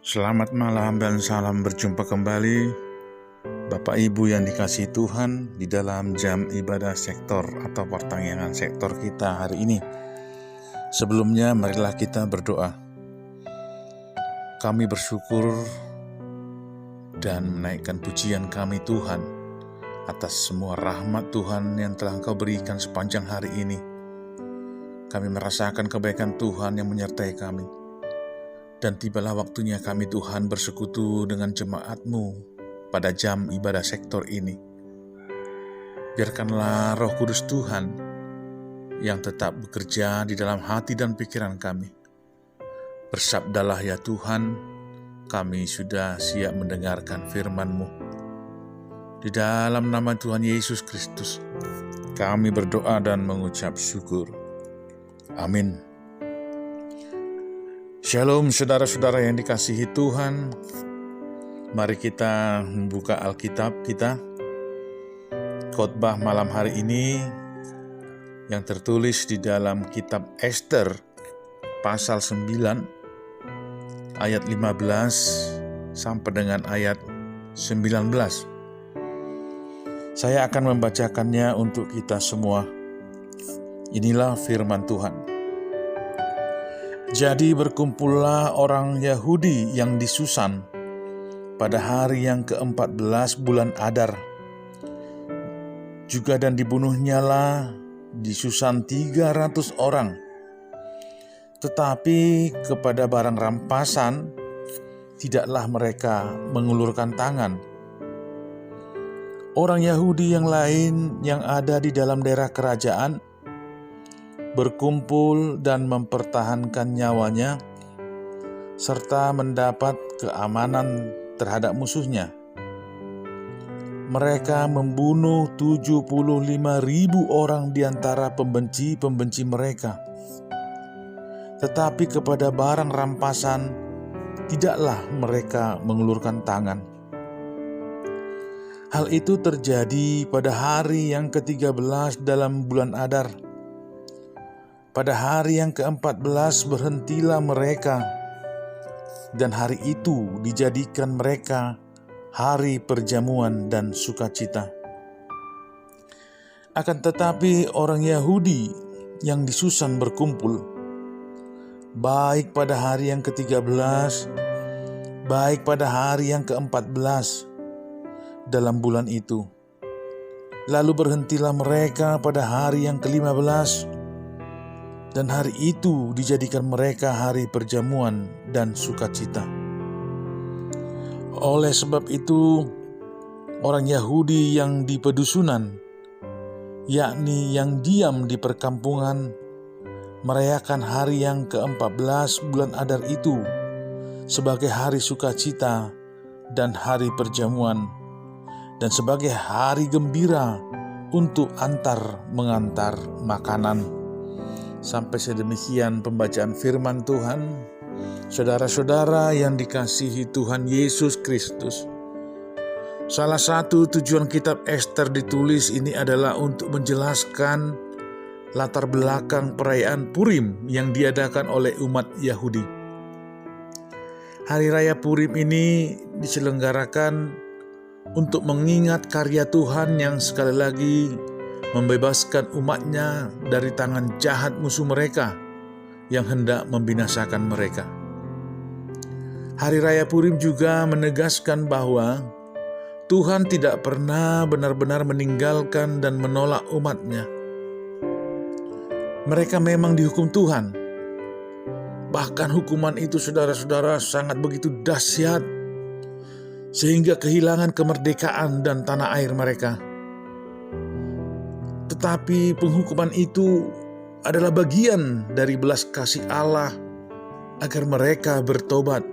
Selamat malam dan salam berjumpa kembali Bapak Ibu yang dikasihi Tuhan di dalam jam ibadah sektor atau pertanggungan sektor kita hari ini. Sebelumnya marilah kita berdoa. Kami bersyukur dan menaikkan pujian kami Tuhan atas semua rahmat Tuhan yang telah Engkau berikan sepanjang hari ini. Kami merasakan kebaikan Tuhan yang menyertai kami. Dan tibalah waktunya kami Tuhan bersekutu dengan jemaat-Mu pada jam ibadah sektor ini. Biarkanlah Roh Kudus Tuhan yang tetap bekerja di dalam hati dan pikiran kami. Bersabdalah ya Tuhan, kami sudah siap mendengarkan firman-Mu. Di dalam nama Tuhan Yesus Kristus, kami berdoa dan mengucap syukur. Amin. Shalom saudara-saudara yang dikasihi Tuhan. Mari kita membuka Alkitab kita. Khotbah malam hari ini yang tertulis di dalam kitab Ester pasal 9 ayat 15 sampai dengan ayat 19. Saya akan membacakannya untuk kita semua. Inilah firman Tuhan. Jadi berkumpullah orang Yahudi yang di Susan pada hari yang ke-14 bulan Adar. Juga dan dibunuhnyalah di Susan 300 orang. Tetapi kepada barang rampasan tidaklah mereka mengulurkan tangan. Orang Yahudi yang lain yang ada di dalam daerah kerajaan berkumpul dan mempertahankan nyawanya, serta mendapat keamanan terhadap musuhnya. Mereka membunuh 75.000 orang di antara pembenci-pembenci mereka. Tetapi kepada barang rampasan, tidaklah mereka mengulurkan tangan. Hal itu terjadi pada hari yang ke-13 dalam bulan Adar. Pada hari yang ke-14 berhentilah mereka, dan hari itu dijadikan mereka hari perjamuan dan sukacita. Akan tetapi orang Yahudi yang di Susan berkumpul, baik pada hari yang ke-13, baik pada hari yang ke-14 dalam bulan itu. Lalu berhentilah mereka pada hari yang ke-15, dan hari itu dijadikan mereka hari perjamuan dan sukacita. Oleh sebab itu, orang Yahudi yang di pedusunan, yakni yang diam di perkampungan, merayakan hari yang ke-14 bulan Adar itu sebagai hari sukacita dan hari perjamuan, dan sebagai hari gembira untuk antar mengantar makanan. Sampai sedemikian pembacaan firman Tuhan. Saudara-saudara yang dikasihi Tuhan Yesus Kristus, salah satu tujuan kitab Ester ditulis ini adalah untuk menjelaskan latar belakang perayaan Purim yang diadakan oleh umat Yahudi. Hari raya Purim ini diselenggarakan untuk mengingat karya Tuhan yang sekali lagi membebaskan umatnya dari tangan jahat musuh mereka yang hendak membinasakan mereka. Hari Raya Purim juga menegaskan bahwa Tuhan tidak pernah benar-benar meninggalkan dan menolak umatnya. Mereka memang dihukum Tuhan. Bahkan hukuman itu saudara-saudara sangat begitu dahsyat sehingga kehilangan kemerdekaan dan tanah air mereka. Tetapi penghukuman itu adalah bagian dari belas kasih Allah agar mereka bertobat.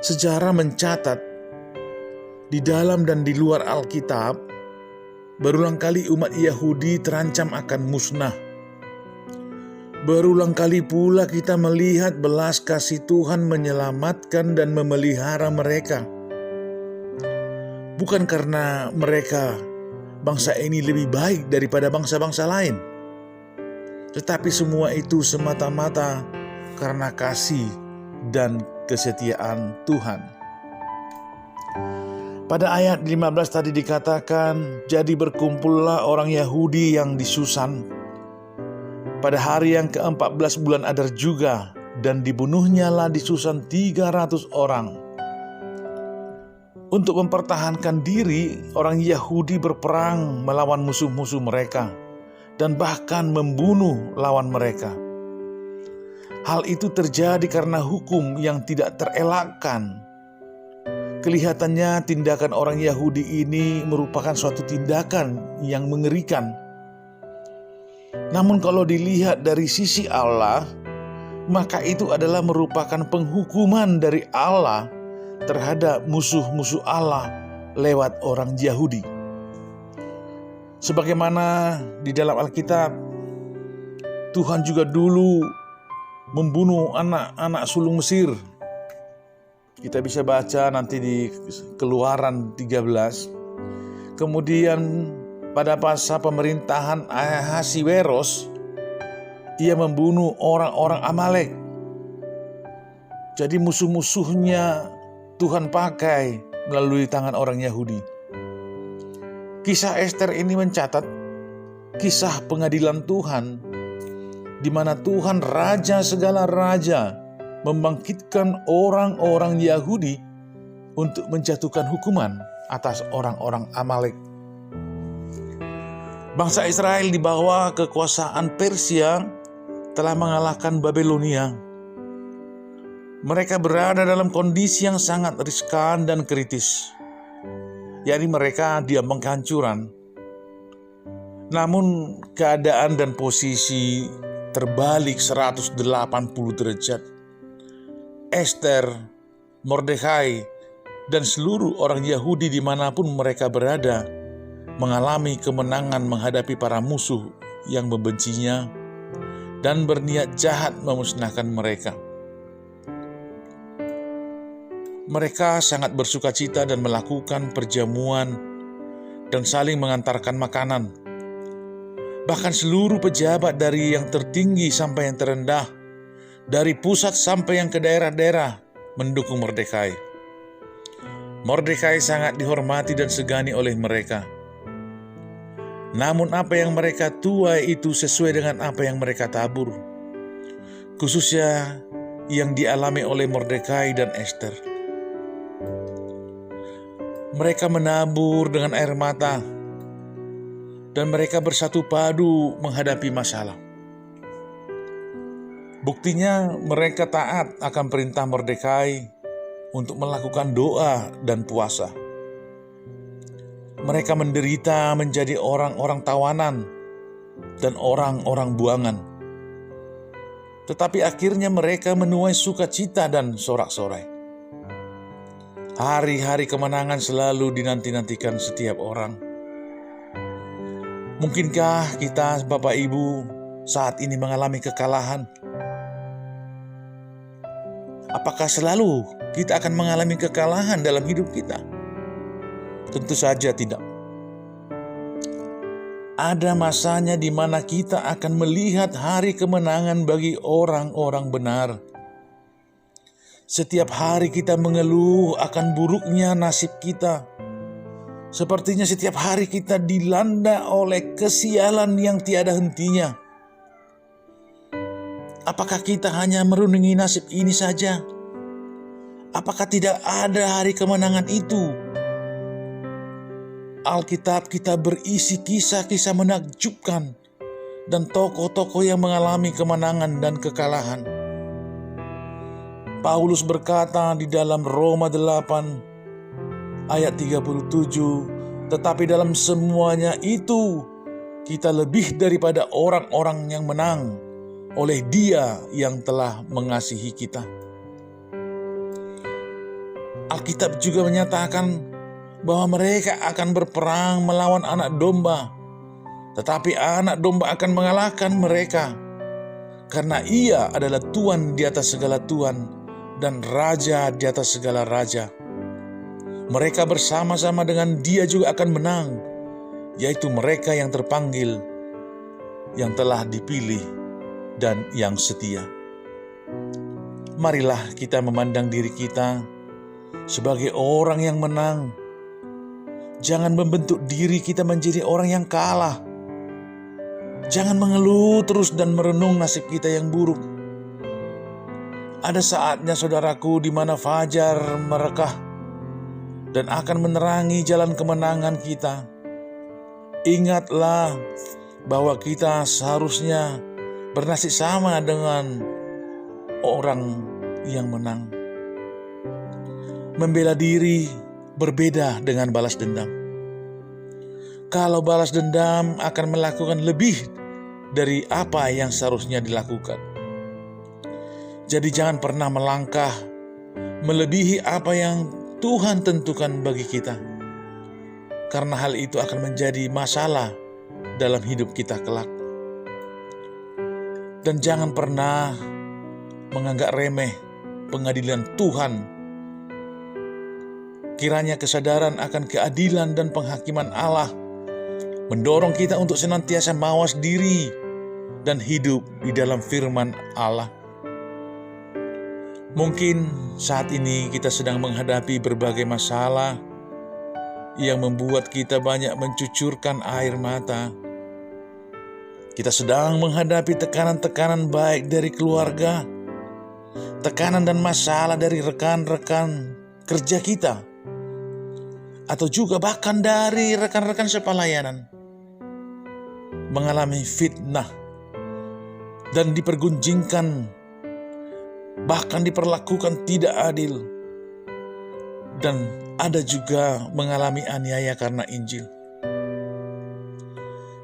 Sejarah mencatat di dalam dan di luar Alkitab, berulang kali umat Yahudi terancam akan musnah. Berulang kali pula kita melihat belas kasih Tuhan menyelamatkan dan memelihara mereka. Bukan karena mereka bangsa ini lebih baik daripada bangsa-bangsa lain, tetapi semua itu semata-mata karena kasih dan kesetiaan Tuhan. Pada ayat 15 tadi dikatakan, jadi berkumpullah orang Yahudi yang di Susan pada hari yang ke-14 bulan Adar juga, dan dibunuhnyalah di Susan 300 orang. Untuk mempertahankan diri, orang Yahudi berperang melawan musuh-musuh mereka dan bahkan membunuh lawan mereka. Hal itu terjadi karena hukum yang tidak terelakkan. Kelihatannya tindakan orang Yahudi ini merupakan suatu tindakan yang mengerikan. Namun kalau dilihat dari sisi Allah, maka itu adalah merupakan penghukuman dari Allah terhadap musuh-musuh Allah lewat orang Yahudi. Sebagaimana di dalam Alkitab, Tuhan juga dulu membunuh anak-anak sulung Mesir. Kita bisa baca nanti di Keluaran 13. Kemudian pada masa pemerintahan Ahasiweros, ia membunuh orang-orang Amalek. Jadi musuh-musuhnya Tuhan pakai melalui tangan orang Yahudi. Kisah Ester ini mencatat kisah pengadilan Tuhan, di mana Tuhan Raja segala raja membangkitkan orang-orang Yahudi untuk menjatuhkan hukuman atas orang-orang Amalek. Bangsa Israel di bawah kekuasaan Persia telah mengalahkan Babilonia. Mereka berada dalam kondisi yang sangat riskan dan kritis, yakni mereka diam penghancuran. Namun keadaan dan posisi terbalik 180 derajat. Ester, Mordekai, dan seluruh orang Yahudi dimanapun mereka berada mengalami kemenangan menghadapi para musuh yang membencinya dan berniat jahat memusnahkan mereka. Mereka sangat bersukacita dan melakukan perjamuan dan saling mengantarkan makanan. Bahkan seluruh pejabat dari yang tertinggi sampai yang terendah, dari pusat sampai yang ke daerah-daerah, mendukung Mordekai. Mordekai sangat dihormati dan segani oleh mereka. Namun apa yang mereka tuai itu sesuai dengan apa yang mereka tabur, khususnya yang dialami oleh Mordekai dan Ester. Mereka menabur dengan air mata, dan mereka bersatu padu menghadapi masalah. Buktinya mereka taat akan perintah Mordekai untuk melakukan doa dan puasa. Mereka menderita menjadi orang-orang tawanan dan orang-orang buangan. Tetapi akhirnya mereka menuai sukacita dan sorak-sorai. Hari-hari kemenangan selalu dinanti-nantikan setiap orang. Mungkinkah kita, Bapak Ibu, saat ini mengalami kekalahan? Apakah selalu kita akan mengalami kekalahan dalam hidup kita? Tentu saja tidak. Ada masanya di mana kita akan melihat hari kemenangan bagi orang-orang benar. Setiap hari kita mengeluh akan buruknya nasib kita. Sepertinya setiap hari kita dilanda oleh kesialan yang tiada hentinya. Apakah kita hanya merundingi nasib ini saja? Apakah tidak ada hari kemenangan itu? Alkitab kita berisi kisah-kisah menakjubkan dan tokoh-tokoh yang mengalami kemenangan dan kekalahan. Paulus berkata di dalam Roma 8 ayat 37, tetapi dalam semuanya itu kita lebih daripada orang-orang yang menang oleh Dia yang telah mengasihi kita. Alkitab juga menyatakan bahwa mereka akan berperang melawan anak domba, tetapi anak domba akan mengalahkan mereka, karena Ia adalah Tuhan di atas segala Tuhan dan Raja di atas segala raja. Mereka bersama-sama dengan Dia juga akan menang, yaitu mereka yang terpanggil, yang telah dipilih, dan yang setia. marilah kita memandang diri kita sebagai orang yang menang. Jangan membentuk diri kita menjadi orang yang kalah. Jangan mengeluh terus dan merenung nasib kita yang buruk. Ada saatnya saudaraku di mana fajar merekah dan akan menerangi jalan kemenangan kita. Ingatlah bahwa kita seharusnya bernasib sama dengan orang yang menang. Membela diri berbeda dengan balas dendam. Kalau balas dendam akan melakukan lebih dari apa yang seharusnya dilakukan. Jadi jangan pernah melangkah melebihi apa yang Tuhan tentukan bagi kita. Karena hal itu akan menjadi masalah dalam hidup kita kelak. Dan jangan pernah menganggap remeh pengadilan Tuhan. Kiranya kesadaran akan keadilan dan penghakiman Allah mendorong kita untuk senantiasa mawas diri dan hidup di dalam firman Allah. Mungkin saat ini kita sedang menghadapi berbagai masalah yang membuat kita banyak mencucurkan air mata. Kita sedang menghadapi tekanan-tekanan baik dari keluarga, tekanan dan masalah dari rekan-rekan kerja kita, atau juga bahkan dari rekan-rekan sepelayanan. Mengalami fitnah dan dipergunjingkan, bahkan diperlakukan tidak adil, dan ada juga mengalami aniaya karena Injil.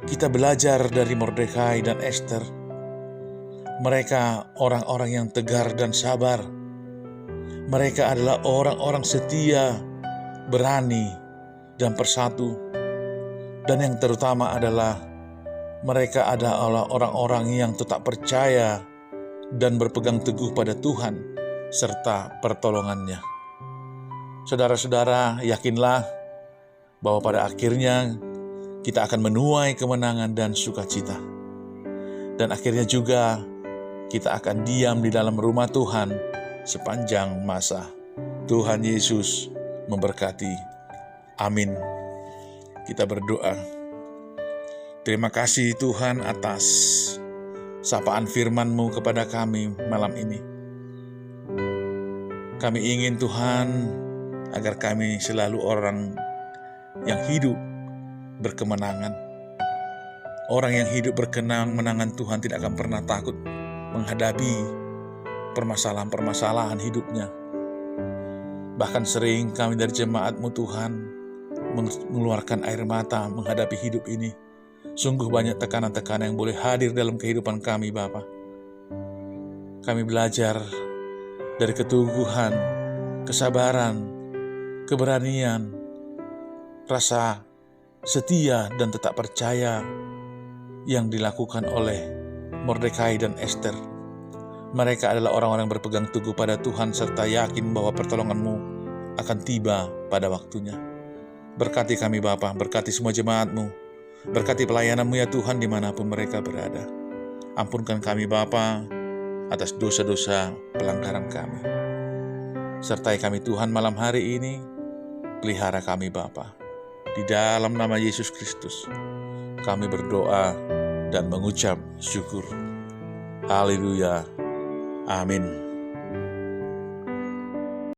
Kita belajar dari Mordekai dan Ester. Mereka orang-orang yang tegar dan sabar. Mereka adalah orang-orang setia, berani, dan bersatu. Dan yang terutama adalah mereka adalah orang-orang yang tetap percaya dan berpegang teguh pada Tuhan serta pertolongannya. Saudara-saudara, yakinlah bahwa pada akhirnya kita akan menuai kemenangan dan sukacita. Dan akhirnya juga kita akan diam di dalam rumah Tuhan sepanjang masa. Tuhan Yesus memberkati. Amin. Kita berdoa. Terima kasih Tuhan atas sapaan firman-Mu kepada kami malam ini. Kami ingin Tuhan agar kami selalu orang yang hidup berkemenangan. Orang yang hidup berkemenangan Tuhan tidak akan pernah takut menghadapi permasalahan-permasalahan hidupnya. Bahkan sering kami dari jemaat-Mu Tuhan mengeluarkan air mata menghadapi hidup ini. Sungguh banyak tekanan-tekanan yang boleh hadir dalam kehidupan kami, Bapa. Kami belajar dari keteguhan, kesabaran, keberanian, rasa setia dan tetap percaya yang dilakukan oleh Mordekai dan Ester. Mereka adalah orang-orang yang berpegang teguh pada Tuhan serta yakin bahwa pertolongan-Mu akan tiba pada waktunya. Berkati kami Bapa, berkati semua jemaat-Mu. Berkati pelayanan-Mu ya Tuhan dimanapun mereka berada. Ampunkan kami Bapa atas dosa-dosa pelanggaran kami. Sertai kami Tuhan malam hari ini. Pelihara kami Bapa. Di dalam nama Yesus Kristus kami berdoa dan mengucap syukur. Haleluya. Amin.